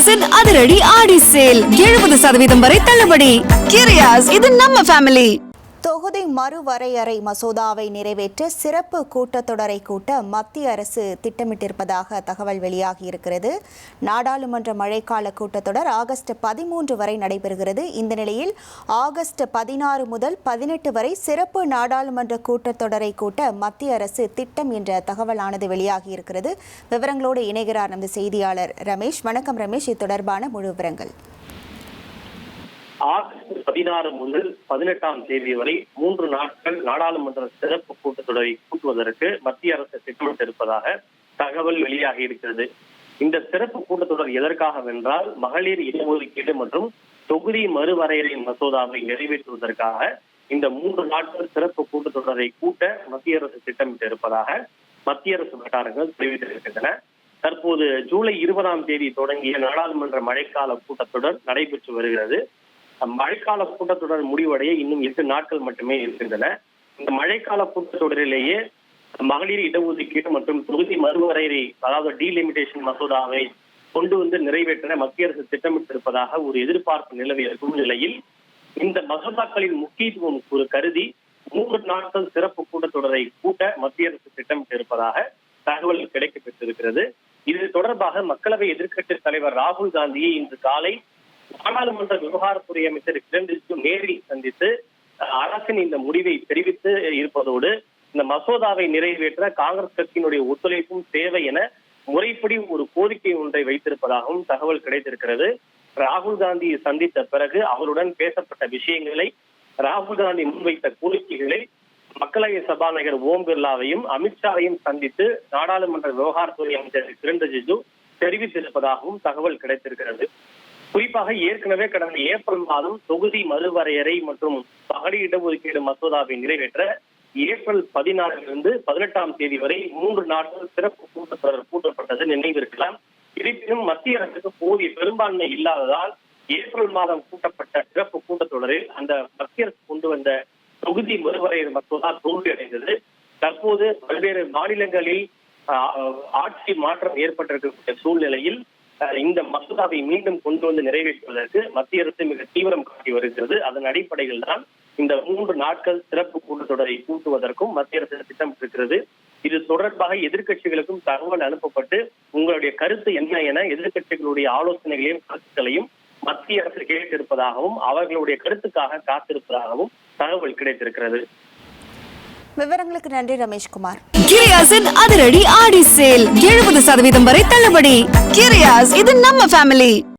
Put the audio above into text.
கிரியாஸின் அதிரடி ஆடி சேல் 70% வரை தள்ளுபடி. கிரியாஸ், இது நம்ம ஃபேமிலி. தொகுதி மறுவரையறை மசோதாவை நிறைவேற்ற சிறப்பு கூட்டத்தொடரை கூட்ட மத்திய அரசு திட்டமிட்டிருப்பதாக தகவல் வெளியாகியிருக்கிறது. நாடாளுமன்ற மழைக்கால கூட்டத்தொடர் ஆகஸ்ட் 13 வரை நடைபெறுகிறது. இந்த நிலையில் ஆகஸ்ட் 16 முதல் 18 வரை சிறப்பு நாடாளுமன்ற கூட்டத்தொடரை கூட்ட மத்திய அரசு திட்டம் என்ற தகவலானது வெளியாகியிருக்கிறது. விவரங்களோடு இணைகிறார் நமது செய்தியாளர் ரமேஷ். வணக்கம் ரமேஷ், இது தொடர்பான முழு விவரங்கள். ஆகஸ்ட் 16 முதல் 18ஆம் தேதி வரை 3 நாட்கள் நாடாளுமன்ற சிறப்பு கூட்டத்தொடரை கூட்டுவதற்கு மத்திய அரசு திட்டமிட்டிருப்பதாக தகவல் வெளியாகி இருக்கிறது. இந்த சிறப்பு கூட்டத்தொடர் எதற்காக வென்றால் மகளிர் இடஒதுக்கீடு மற்றும் தொகுதி மறுவரையறை மசோதாவை நிறைவேற்றுவதற்காக இந்த 3 நாட்கள் சிறப்பு கூட்டத்தொடரை கூட்ட மத்திய அரசு திட்டமிட்டிருப்பதாக மத்திய அரசு வட்டாரங்கள் தெரிவித்திருக்கின்றன. தற்போது ஜூலை 20ஆம் தேதி தொடங்கிய நாடாளுமன்ற மழைக்கால கூட்டத்தொடர் நடைபெற்று வருகிறது. மழைக்கால கூட்டத்தொடர் முடிவடைய இன்னும் 8 நாட்கள் மட்டுமே இருக்கின்றன. இந்த மழைக்கால கூட்டத்தொடரிலேயே மகளிர் இடஒதுக்கீடு மற்றும் தொகுதி மறுவரையறை அதாவது டீலிமிட்டேஷன் மசோதாவை கொண்டு வந்து நிறைவேற்ற மத்திய அரசு திட்டமிட்டிருப்பதாக ஒரு எதிர்பார்ப்பு நிலவிய சூழ்நிலையில் இந்த மசோதாக்களின் முக்கியத்துவம் ஒரு கருதி 3 நாட்கள் சிறப்பு கூட்டத்தொடரை கூட்ட மத்திய அரசு திட்டமிட்டிருப்பதாக தகவல் கிடைக்கப்பெற்றிருக்கிறது. இது தொடர்பாக மக்களவை எதிர்க்கட்சி தலைவர் ராகுல் காந்தியை இன்று காலை நாடாளுமன்ற விவகாரத்துறை அமைச்சர் கிரண் ரிஜிஜு நேரில் சந்தித்து அரசின் இந்த முடிவை தெரிவித்து இருப்பதோடு இந்த மசோதாவை நிறைவேற்ற காங்கிரஸ் கட்சியினுடைய ஒத்துழைப்பும் தேவை என முறைப்படி ஒரு கோரிக்கை ஒன்றை வைத்திருப்பதாகவும் தகவல் கிடைத்திருக்கிறது. ராகுல் காந்தியை சந்தித்த பிறகு அவருடன் பேசப்பட்ட விஷயங்களை, ராகுல் காந்தி முன்வைத்த கோரிக்கைகளை மக்களவை சபாநாயகர் ஓம் பிர்லாவையும் அமித்ஷாவையும் சந்தித்து நாடாளுமன்ற விவகாரத்துறை அமைச்சர் கிரண் ரிஜிஜு தெரிவித்திருப்பதாகவும் தகவல் கிடைத்திருக்கிறது. குறிப்பாக ஏற்கனவே கடந்த ஏப்ரல் மாதம் தொகுதி மறுவரையறை மற்றும் மகளிர் இடஒதுக்கீடு மசோதாவை நிறைவேற்ற ஏப்ரல் 16 18ஆம் தேதி வரை 3 நாட்கள் சிறப்பு கூட்டத்தொடர் கூட்டப்பட்டது நினைவிருக்கலாம். இருப்பினும் மத்திய அரசுக்கு போதிய பெரும்பான்மை இல்லாததால் ஏப்ரல் மாதம் கூட்டப்பட்ட சிறப்பு கூட்டத்தொடரில் அந்த மத்திய அரசு கொண்டு வந்த தொகுதி மறுவரையறை மசோதா தோல்வியடைந்தது. தற்போது பல்வேறு மாநிலங்களில் ஆட்சி மாற்றம் ஏற்பட்டிருக்கக்கூடிய சூழ்நிலையில் இந்த மசோதாவை மீண்டும் கொண்டு வந்து நிறைவேற்றுவதற்கு மத்திய அரசு மிக தீவிரம் காட்டி வருகிறது. அதன் அடிப்படையில் தான் இந்த 3 நாட்கள் சிறப்பு கூட்டத்தொடரை கூட்டுவதற்கும் மத்திய அரசு திட்டமிட்டிருக்கிறது. இது தொடர்பாக எதிர்க்கட்சிகளுக்கும் தகவல் அனுப்பப்பட்டு உங்களுடைய கருத்து என்ன என எதிர்க்கட்சிகளுடைய ஆலோசனைகளையும் கருத்துக்களையும் மத்திய அரசு கேட்டிருப்பதாகவும் அவர்களுடைய கருத்துக்காக காத்திருப்பதாகவும் தகவல் கிடைத்திருக்கிறது. விவரங்களுக்கு நன்றி ரமேஷ்குமார். கிரியாஸின் அதிரடி ஆடி சேல் 70% வரை தள்ளுபடி. கிரியாஸ், இது நம்ம ஃபேமிலி.